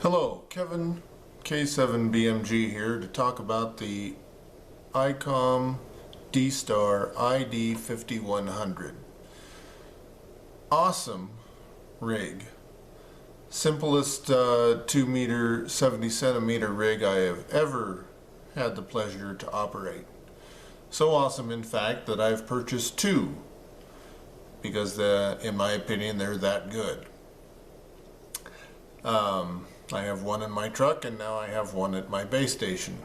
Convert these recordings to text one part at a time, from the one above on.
Hello, Kevin K7BMG here to talk about the ICOM D-Star ID-5100. Awesome rig. Simplest 2 meter 70 centimeter rig I have ever had the pleasure to operate. So awesome in fact that I've purchased two because in my opinion they're that good. I have one in my truck and now I have one at my base station.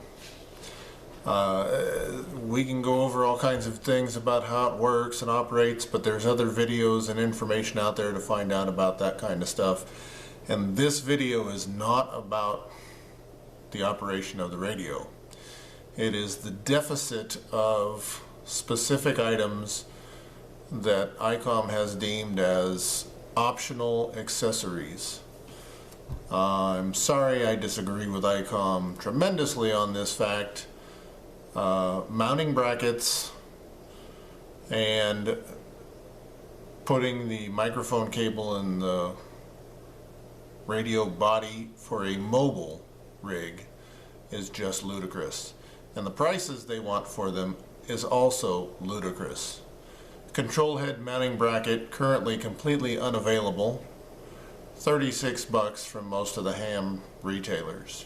We can go over all kinds of things about how it works and operates, but there's other videos and information out there to find out about that kind of stuff. And this video is not about the operation of the radio. It is the deficit of specific items that ICOM has deemed as optional accessories. I'm sorry, I disagree with ICOM tremendously on this fact. Mounting brackets and putting the microphone cable in the radio body for a mobile rig is just ludicrous. And the prices they want for them is also ludicrous. Control head mounting bracket currently completely unavailable. $36 from most of the ham retailers.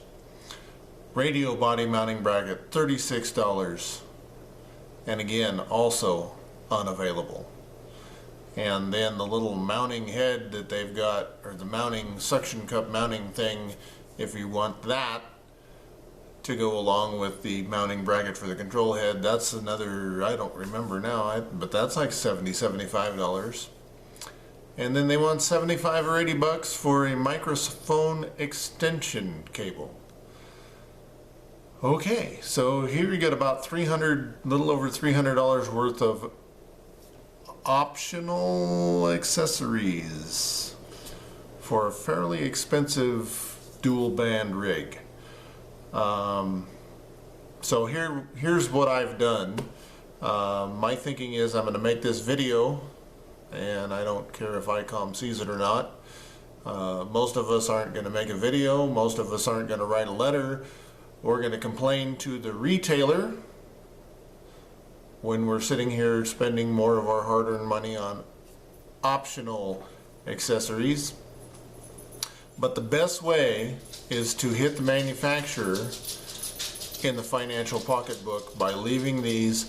Radio body mounting bracket, $36, and again also unavailable. And then the little mounting head that they've got, or the mounting suction cup mounting thing, if you want that to go along with the mounting bracket for the control head, that's another, I don't remember now, but that's like $70, $75. And then they want $75 or $80 for a microphone extension cable. Okay, so here you get about little over $300 worth of optional accessories for a fairly expensive dual band rig. So here's what I've done. My thinking is I'm going to make this video, and I don't care if ICOM sees it or not. Most of us aren't going to make a video. Most of us aren't going to write a letter. We're going to complain to the retailer when we're sitting here spending more of our hard-earned money on optional accessories. But the best way is to hit the manufacturer in the financial pocketbook by leaving these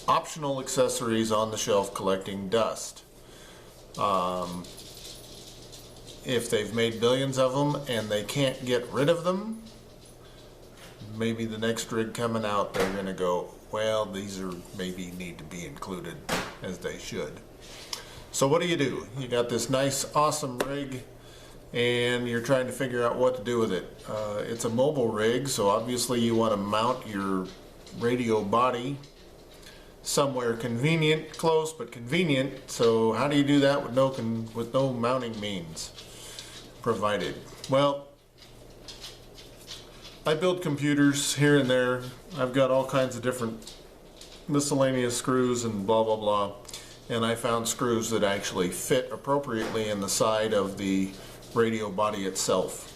optional accessories on the shelf collecting dust. If they've made billions of them and they can't get rid of them, maybe the next rig coming out they're going to go, well, these are maybe need to be included as they should. So what do? You got this nice awesome rig and you're trying to figure out what to do with it. It's a mobile rig, so obviously you want to mount your radio body somewhere convenient, close but convenient. So how do you do that with no mounting means provided? Well, I build computers here and there. I've got all kinds of different miscellaneous screws and blah blah blah, and I found screws that actually fit appropriately in the side of the radio body itself.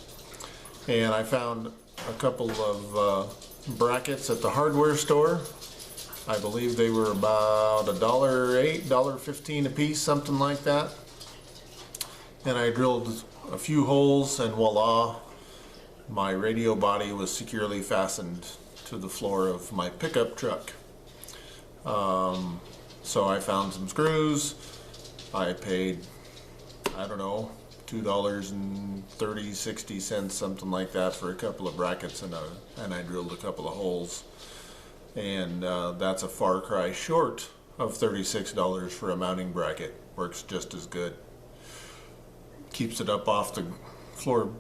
And I found a couple of brackets at the hardware store. I believe they were about $1.08, $1.15 a piece, something like that. And I drilled a few holes and voila, my radio body was securely fastened to the floor of my pickup truck. So I found some screws. I paid, I don't know, $2.30, 60 cents, something like that for a couple of brackets, and I drilled a couple of holes. And that's a far cry short of $36 for a mounting bracket. Works just as good. Keeps it up off the floor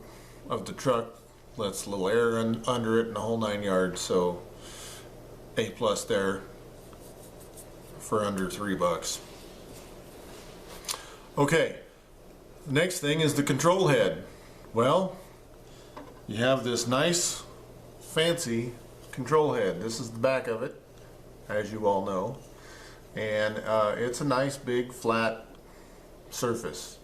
of the truck, lets a little air under it and the whole 9 yards. So A+ there for under $3. Okay, the next thing is the control head. Well, you have this nice fancy control head. This is the back of it, as you all know, and it's a nice big flat surface.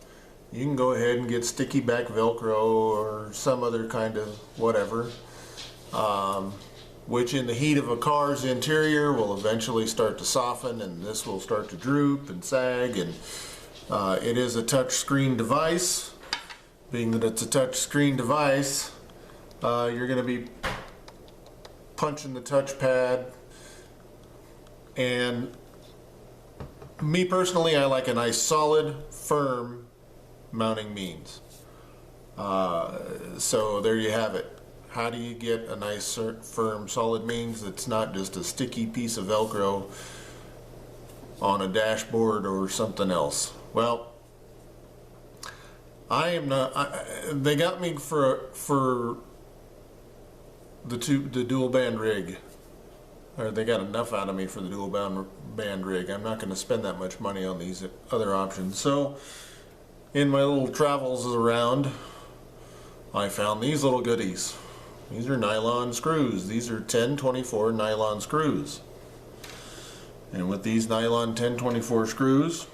you can go ahead and get sticky back Velcro or some other kind of whatever, which in the heat of a car's interior will eventually start to soften, and this will start to droop and sag. And it is a touch screen device. Being that it's a touch screen device, you're going to be punching the touchpad, and me personally, I like a nice solid firm mounting means. So there you have it. How do you get a nice firm solid means that's not just a sticky piece of Velcro on a dashboard or something else? Well, I am not. They got me for the dual band rig, or they got enough out of me for the dual band rig. I'm not going to spend that much money on these other options. So in my little travels around, I found these little goodies. These are nylon screws. These are 1024 nylon screws. And with these nylon 1024 screws,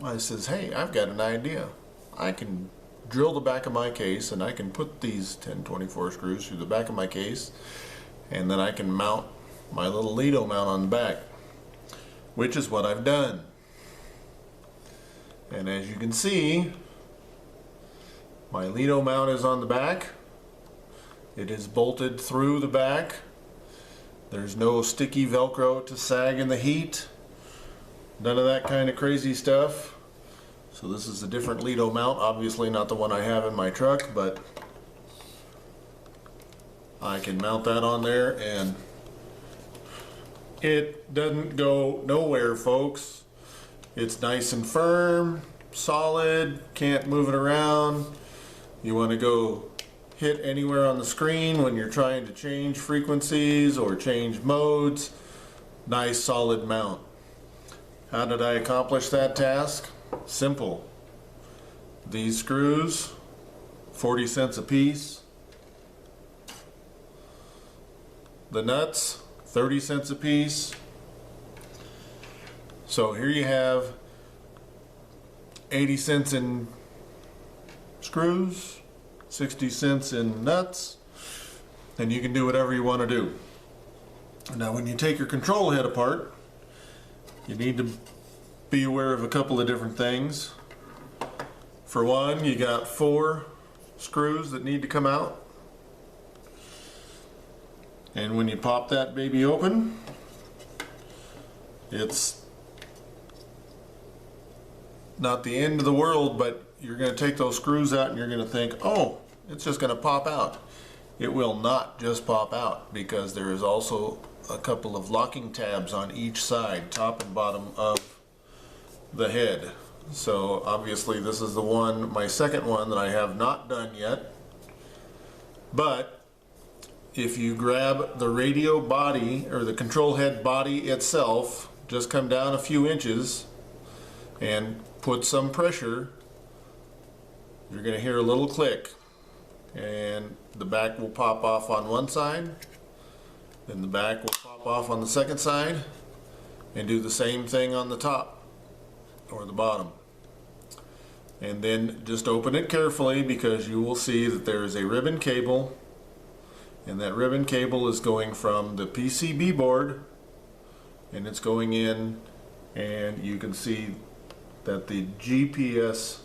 I says, hey, I've got an idea. I can drill the back of my case, and I can put these 1024 screws through the back of my case, and then I can mount my little Lido mount on the back, which is what I've done. And as you can see, my Lido mount is on the back. It is bolted through the back. There's no sticky Velcro to sag in the heat. None of that kind of crazy stuff. So this is a different Lido mount, obviously not the one I have in my truck, but I can mount that on there, and it doesn't go nowhere, folks. It's nice and firm, solid, can't move it around. You want to go hit anywhere on the screen when you're trying to change frequencies or change modes. Nice solid mount. How did I accomplish that task? Simple. These screws, 40 cents a piece. The nuts, 30 cents a piece. So here you have 80 cents in screws, 60 cents in nuts, and you can do whatever you want to do. Now when you take your control head apart, you need to be aware of a couple of different things. For one, you got 4 screws that need to come out. And when you pop that baby open, it's not the end of the world, but you're going to take those screws out and you're going to think, oh, it's just going to pop out. It will not just pop out, because there is also a couple of locking tabs on each side, top and bottom of the head. So obviously this is the one, my second one, that I have not done yet. But if you grab the radio body, or the control head body itself, just come down a few inches and put some pressure, you're going to hear a little click, and the back will pop off on one side, then the back will pop off on the second side, and do the same thing on the top or the bottom. And then just open it carefully, because you will see that there is a ribbon cable, and that ribbon cable is going from the PCB board, and it's going in, and you can see that the GPS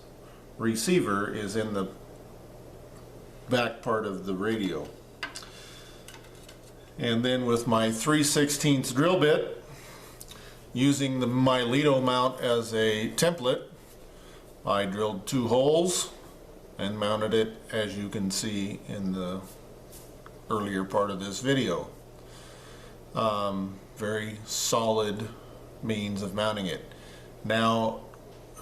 receiver is in the back part of the radio. And then with my 3/16 drill bit, using my Lido mount as a template, I drilled 2 holes and mounted it, as you can see in the earlier part of this video. Very solid means of mounting it. Now,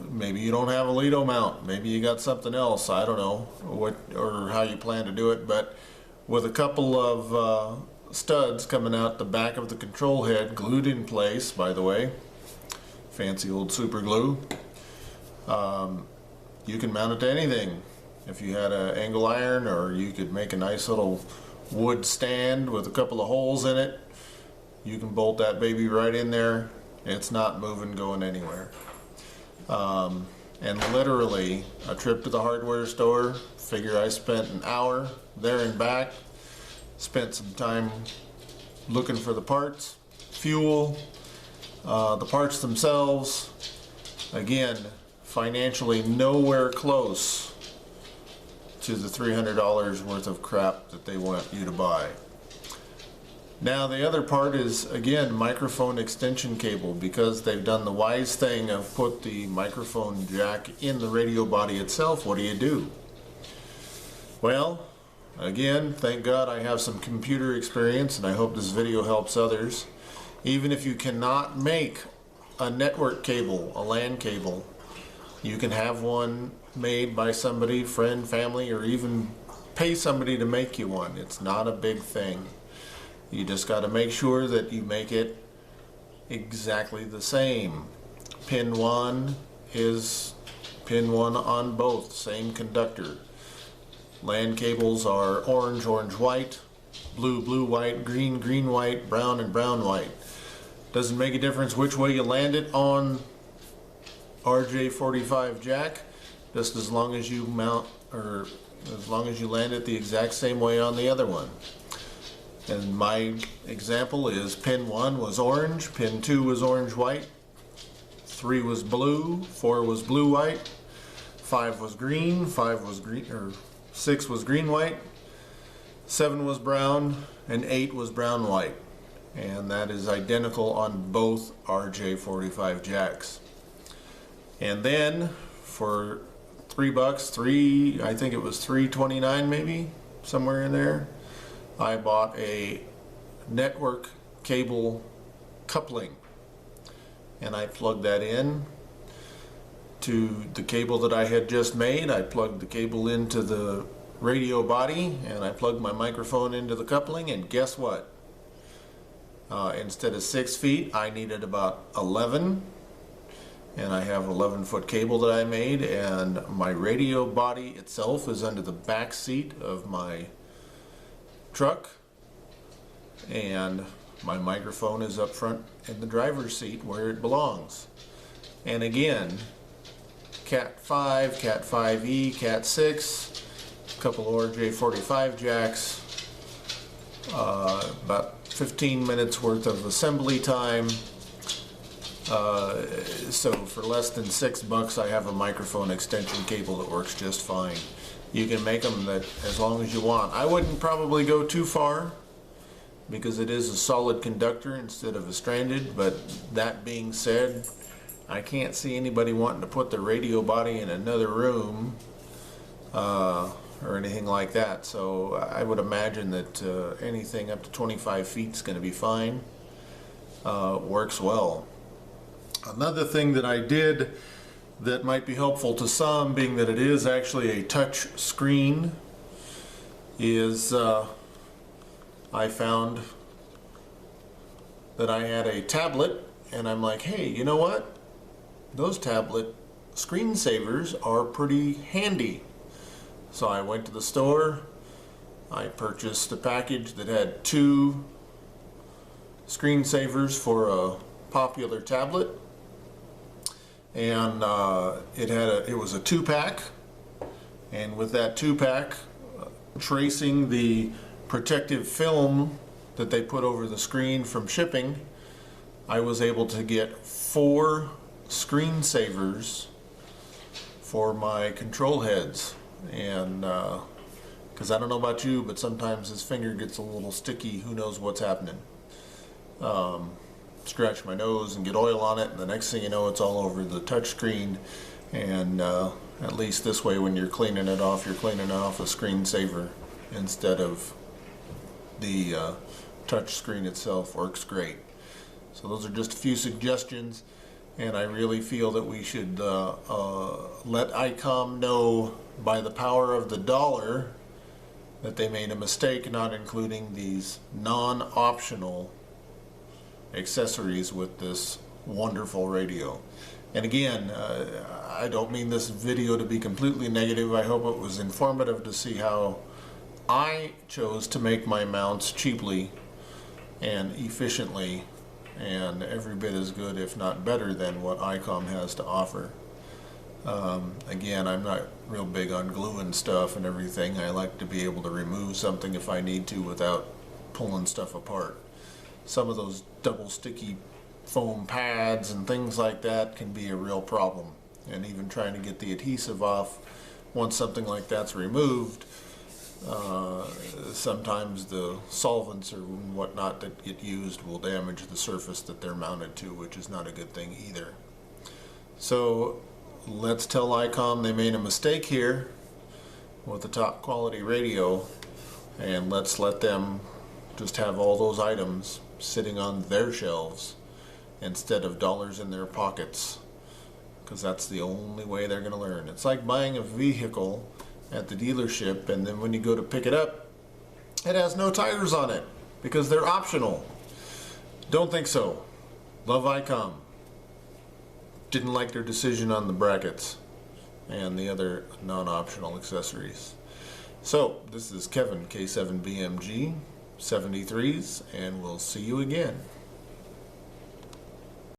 maybe you don't have a Lido mount, maybe you got something else, I don't know what or how you plan to do it, but with a couple of studs coming out the back of the control head, glued in place, by the way, fancy old super glue, you can mount it to anything. If you had an angle iron, or you could make a nice little wood stand with a couple of holes in it, you can bolt that baby right in there. It's not moving, going anywhere. and literally a trip to the hardware store. Figure I spent an hour there and back, spent some time looking for the parts, fuel, the parts themselves. Again, financially nowhere close to the $300 worth of crap that they want you to buy. Now the other part is, again, microphone extension cable, because they've done the wise thing of put the microphone jack in the radio body itself. What do? Well, again, thank God I have some computer experience, and I hope this video helps others. Even if you cannot make a network cable, a LAN cable, you can have one made by somebody, friend, family, or even pay somebody to make you one. It's not a big thing. You just got to make sure that you make it exactly the same. Pin 1 is pin 1 on both, same conductor. LAN cables are orange, orange, white, blue, blue, white, green, green, white, brown, and brown, white. Doesn't make a difference which way you land it on RJ45 jack, just as long as you mount, or as long as you land it the exact same way on the other one. And my example is pin 1 was orange, pin 2 was orange white, 3 was blue, 4 was blue white, 5 was green, 6 was green white, 7 was brown, and 8 was brown white. And that is identical on both RJ45 jacks. And then for $3, I think it was $3.29 maybe, somewhere in there, I bought a network cable coupling, and I plugged that in to the cable that I had just made. I plugged the cable into the radio body, and I plugged my microphone into the coupling, and guess what? Instead of 6 feet, I needed about 11, and I have 11-foot cable that I made, and my radio body itself is under the back seat of my truck, and my microphone is up front in the driver's seat where it belongs. And again, Cat 5, Cat 5e, Cat 6, a couple RJ45 jacks, about 15 minutes worth of assembly time. So for less than $6 I have a microphone extension cable that works just fine. You can make them that as long as you want. I wouldn't probably go too far because it is a solid conductor instead of a stranded, but that being said, I can't see anybody wanting to put the radio body in another room or anything like that. So I would imagine that anything up to 25 feet is going to be fine. Works well. Another thing that I did that might be helpful to some, being that it is actually a touch screen, is I found that I had a tablet, and I'm like, hey, you know what? Those tablet screensavers are pretty handy. So I went to the store, I purchased a package that had 2 screensavers for a popular tablet, and it was a 2-pack, and with that 2-pack, tracing the protective film that they put over the screen from shipping, I was able to get 4 screensavers for my control heads. And because I don't know about you, but sometimes his finger gets a little sticky, who knows what's happening. Scratch my nose and get oil on it, and the next thing you know, it's all over the touch screen. And at least this way, when you're cleaning it off, you're cleaning off a screensaver instead of the touch screen itself. Works great. So those are just a few suggestions, and I really feel that we should let ICOM know by the power of the dollar that they made a mistake not including these non-optional accessories with this wonderful radio. And again, I don't mean this video to be completely negative. I hope it was informative to see how I chose to make my mounts cheaply and efficiently, and every bit as good, if not better, than what ICOM has to offer. Again, I'm not real big on gluing stuff and everything. I like to be able to remove something if I need to without pulling stuff apart. Some of those double sticky foam pads and things like that can be a real problem. And even trying to get the adhesive off once something like that's removed, sometimes the solvents or whatnot that get used will damage the surface that they're mounted to, which is not a good thing either. So let's tell ICOM they made a mistake here with the top quality radio, and let's let them just have all those items sitting on their shelves instead of dollars in their pockets, because that's the only way they're going to learn. It's like buying a vehicle at the dealership, and then when you go to pick it up, it has no tires on it because they're optional. Don't think so. Love ICOM. Didn't like their decision on the brackets and the other non-optional accessories. So this is Kevin, K7BMG 73s, and we'll see you again.